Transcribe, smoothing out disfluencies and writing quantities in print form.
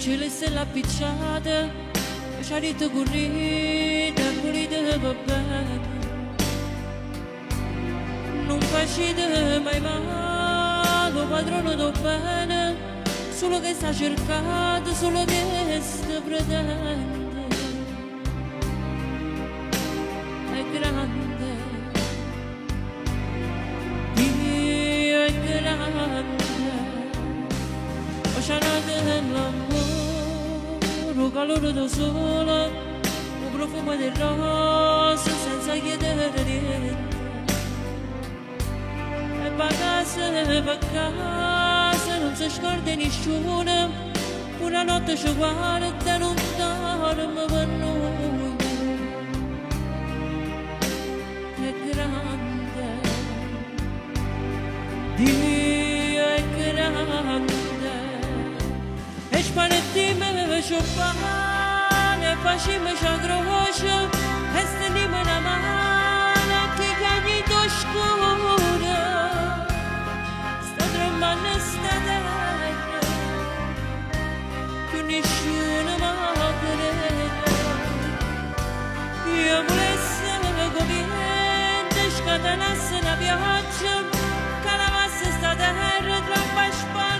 c'è le stelle appicciate, sciarito corrite, corrite va bene. Non facete mai male, padrone do bene, solo che sta cercando, solo che sta pretende. È grande, Dio è grande, oceano dell'amore, calore da sole, un profumo del rosa senza chiedere niente. E per casa, non si scorda nessuno, una notte ci guarda e non dorme per noi. È grande, Dio è grande, e spanettime ci pane, facciamo ci croce, e stendiamo una mano che cagni do scura, sta tremando sta terra, che nessuno mi crede. Io volessi copiente, scatanasse una pioggia, calamasse sta terra troppo spazio.